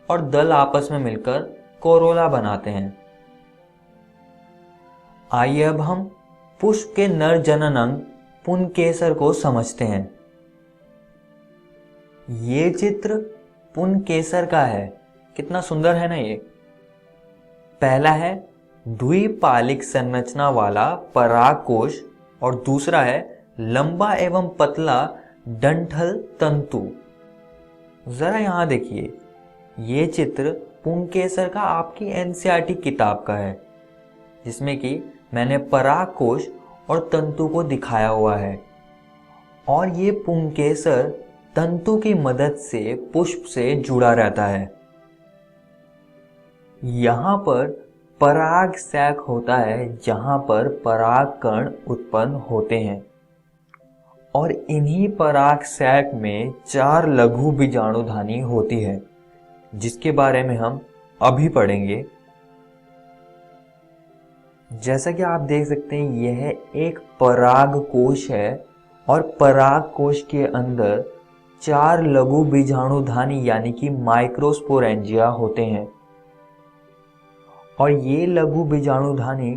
और दल आपस में मिलकर कोरोला बनाते हैं। आइए अब हम पुष्प के नर जननांग पुंकेसर को समझते हैं। ये चित्र पुंकेसर का है, कितना सुंदर है ना ये। पहला है द्विपालिक संरचना वाला परागकोश और दूसरा है लंबा एवं पतला डंठल तंतु। जरा यहां देखिए, ये चित्र पुंकेसर का आपकी एनसीईआरटी किताब का है, जिसमें कि मैंने परागकोश और तंतु को दिखाया हुआ है। और ये पुंकेसर तंतु की मदद से पुष्प से जुड़ा रहता है। यहाँ पर पराग सैक होता है जहाँ पर पराग कण उत्पन्न होते हैं और इन्हीं पराग सैक में 4 लघु बीजाणुधानी होती है जिसके बारे में हम अभी पढ़ेंगे। जैसा कि आप देख सकते हैं यह एक पराग कोश है और पराग कोश के अंदर 4 लघु बीजाणुधानी यानी कि माइक्रोस्पोरेंजिया होते हैं और ये लघु बीजाणुधानी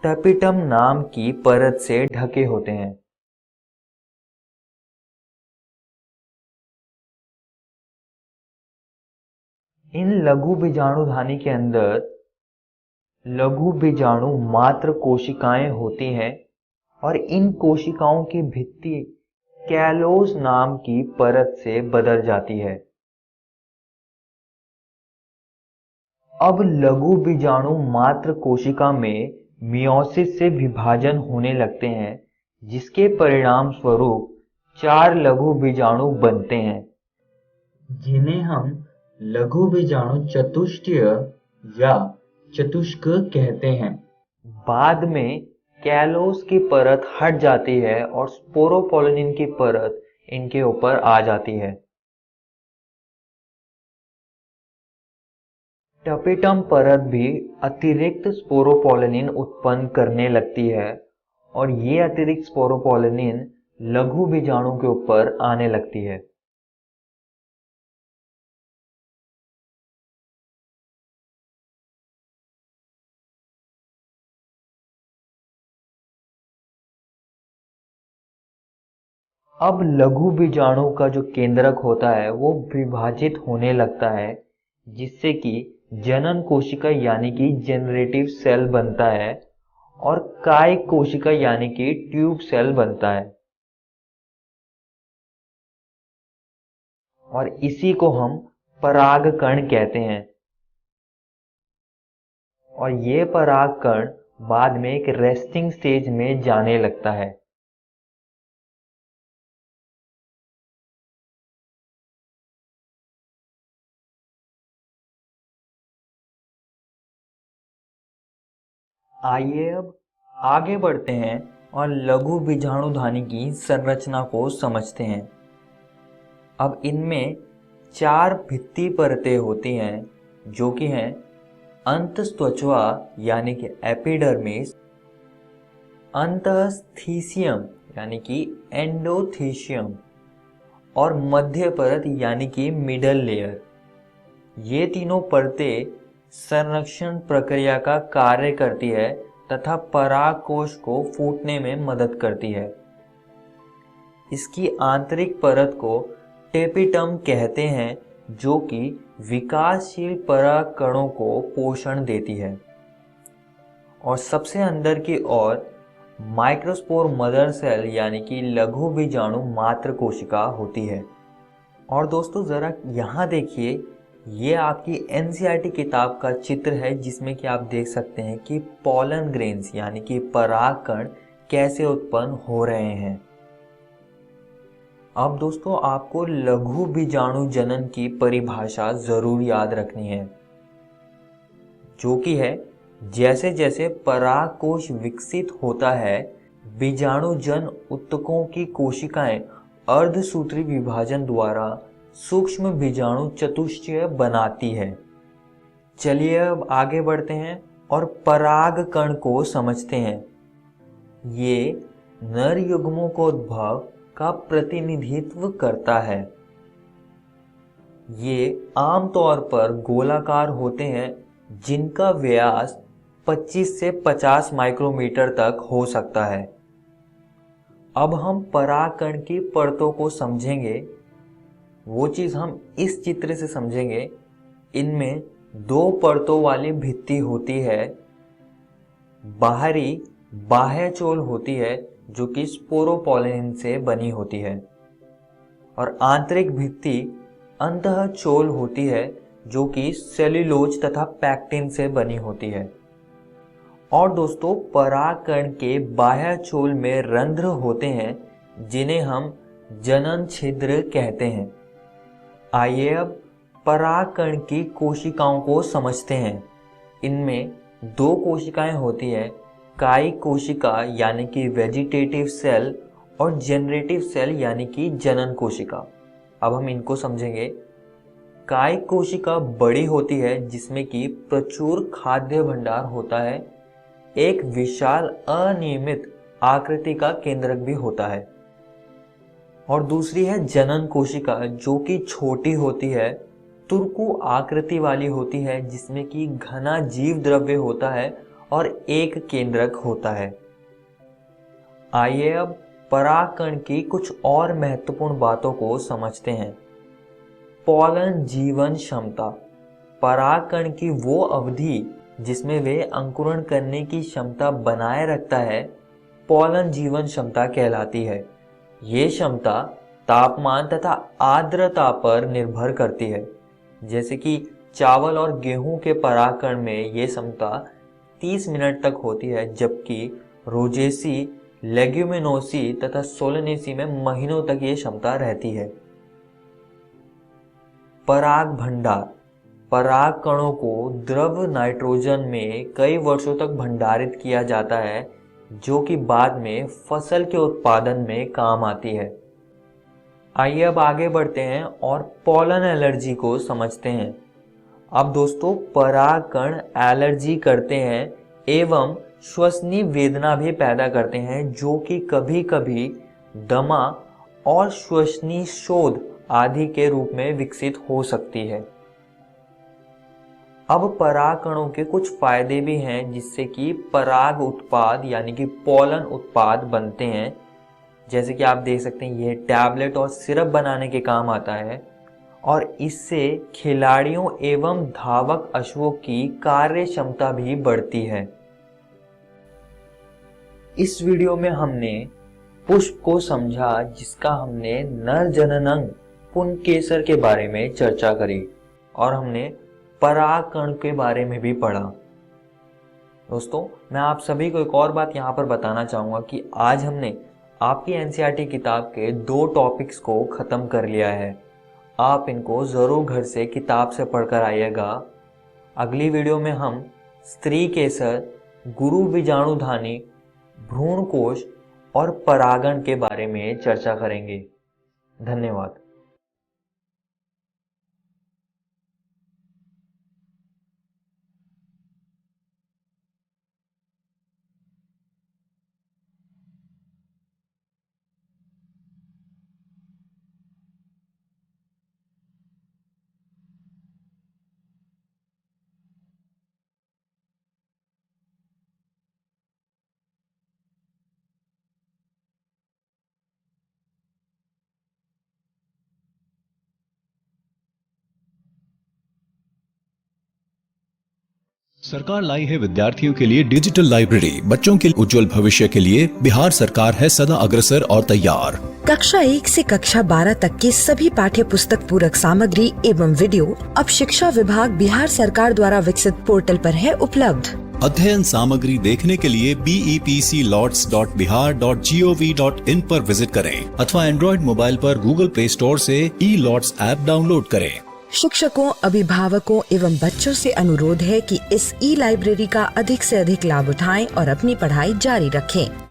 टपिटम नाम की परत से ढके होते हैं। इन लघु बीजाणुधानी के अंदर लघु बीजाणु मात्र कोशिकाएं होती हैं और इन कोशिकाओं की भित्ति कैलोस नाम की परत से बदल जाती है। अब लघु बीजाणु मात्र कोशिका में मियोसिस से विभाजन होने लगते हैं जिसके परिणाम स्वरूप 4 लघु बीजाणु बनते हैं जिन्हें हम लघु बीजाणु चतुष्टय या चतुष्क कहते हैं। बाद में कैलोस की परत हट जाती है और स्पोरोपोलिन की परत इनके ऊपर आ जाती है। टपिटम परत भी अतिरिक्त स्पोरोपोलिन उत्पन्न करने लगती है और ये अतिरिक्त स्पोरोपोलिन लघु बीजाणु के ऊपर आने लगती है। अब लघु बीजाणु का जो केंद्रक होता है वो विभाजित होने लगता है जिससे कि जनन कोशिका यानी कि जेनरेटिव सेल बनता है और कायिक कोशिका यानी कि ट्यूब सेल बनता है और इसी को हम परागकण कहते हैं। और ये परागकण बाद में एक रेस्टिंग स्टेज में जाने लगता है। आइए अब आगे बढ़ते हैं और लघु बीजाणुधानी की संरचना को समझते हैं। अब इनमें 4 भित्ति परतें होती हैं जो कि हैं अंतस्त्वचा यानी कि एपिडर्मिस, अंतःस्थीसियम यानी कि एंडोथीसियम और मध्य परत यानी कि मिडल लेयर। ये तीनों परतें संरक्षण प्रक्रिया का कार्य करती है तथा पराग कोश को फूटने में मदद करती है। इसकी आंतरिक परत को टेपिटम कहते हैं जो कि विकासशील पराग कणों को पोषण देती है और सबसे अंदर की ओर माइक्रोस्पोर मदर सेल यानी कि लघु बीजाणु मात्र कोशिका होती है। और दोस्तों जरा यहाँ देखिए, ये आपकी एनसीईआरटी किताब का चित्र है जिसमें कि आप देख सकते हैं कि पॉलन ग्रेन्स यानी कि परागकण कैसे उत्पन्न हो रहे हैं। अब दोस्तों आपको लघु बीजाणु जनन की परिभाषा जरूर याद रखनी है जो कि है जैसे जैसे पराग कोश विकसित होता है बीजाणुजन उत्तकों की कोशिकाएं अर्धसूत्री विभाजन द्वारा सूक्ष्म बीजाणु चतुष्टय बनाती है। चलिए अब आगे बढ़ते हैं और पराग कण को समझते हैं। ये नर युग्मोद्भव का प्रतिनिधित्व करता है। ये आमतौर पर गोलाकार होते हैं जिनका व्यास 25 से 50 माइक्रोमीटर तक हो सकता है। अब हम परागकण की परतों को समझेंगे। वो चीज हम इस चित्र से समझेंगे। इनमें 2 परतों वाली भित्ति होती है। बाहरी बाह्य चोल होती है जो कि स्पोरोपोलिन से बनी होती है और आंतरिक भित्ति अंतः चोल होती है जो कि सेल्यूलोज तथा पैक्टिन से बनी होती है। और दोस्तों परागकण के बाह्य चोल में रंध्र होते हैं जिन्हें हम जनन छिद्र कहते हैं। आइए अब परागकण की कोशिकाओं को समझते हैं। इनमें दो कोशिकाएं होती है, कायिक कोशिका यानी कि वेजिटेटिव सेल और जनरेटिव सेल यानी कि जनन कोशिका। अब हम इनको समझेंगे। कायिक कोशिका बड़ी होती है जिसमें कि प्रचुर खाद्य भंडार होता है। एक विशाल अनियमित आकृति का केंद्रक भी होता है। और दूसरी है जनन कोशिका जो कि छोटी होती है, तुरकु आकृति वाली होती है, जिसमें कि घना जीव द्रव्य होता है और एक केंद्रक होता है। आइए अब परागकण की कुछ और महत्वपूर्ण बातों को समझते हैं। पॉलन जीवन क्षमता। परागकण की वो अवधि जिसमें वे अंकुरण करने की क्षमता बनाए रखता है, पॉलन जीवन क्षमता कहलाती है। ये क्षमता तापमान तथा आर्द्रता पर निर्भर करती है। जैसे कि चावल और गेहूं के परागकण में ये क्षमता 30 मिनट तक होती है, जबकि रोजेसी, लेग्यूमिनोसी तथा सोलेनेसी में महीनों तक ये क्षमता रहती है। पराग भंडार। पराग कणों को द्रव नाइट्रोजन में कई वर्षों तक भंडारित किया जाता है, जो कि बाद में फसल के उत्पादन में काम आती है। आइए अब आगे बढ़ते हैं और पॉलन एलर्जी को समझते हैं। अब दोस्तों, परागकण एलर्जी करते हैं एवं श्वसनीय वेदना भी पैदा करते हैं, जो कि कभी कभी दमा और श्वसनीय शोथ आदि के रूप में विकसित हो सकती है। अब परागकणों के कुछ फायदे भी हैं, जिससे कि पराग उत्पाद यानी कि पॉलन उत्पाद बनते हैं। जैसे कि आप देख सकते हैं, यह टैबलेट और सिरप बनाने के काम आता है और इससे खिलाड़ियों एवं धावक अश्वों की कार्य क्षमता भी बढ़ती है। इस वीडियो में हमने पुष्प को समझा, जिसका हमने नर जननांग पुंकेसर के बारे में चर्चा करी और हमने परागकण के बारे में भी पढ़ा। दोस्तों, मैं आप सभी को एक और बात यहाँ पर बताना चाहूँगा कि आज हमने आपकी एनसीईआरटी किताब के 2 टॉपिक्स को ख़त्म कर लिया है। आप इनको ज़रूर घर से किताब से पढ़कर आइएगा। अगली वीडियो में हम स्त्री केसर, गुरु बीजाणुधानी, भ्रूणकोश और परागण के बारे में चर्चा करेंगे। धन्यवाद। सरकार लाई है विद्यार्थियों के लिए डिजिटल लाइब्रेरी। बच्चों के उज्जवल भविष्य के लिए बिहार सरकार है सदा अग्रसर और तैयार। कक्षा 1 से कक्षा 12 तक की सभी पाठ्य पुस्तक पूरक सामग्री एवं वीडियो अब शिक्षा विभाग बिहार सरकार द्वारा विकसित पोर्टल पर है उपलब्ध। अध्ययन सामग्री देखने के लिए BEPCLOTS.bihar.gov.in पर विजिट करें अथवा एंड्रॉइड मोबाइल पर गूगल प्ले स्टोर से E-LOTS ऐप डाउनलोड करें। शिक्षकों, अभिभावकों एवं बच्चों से अनुरोध है कि इस ई लाइब्रेरी का अधिक से अधिक लाभ उठाएं और अपनी पढ़ाई जारी रखें।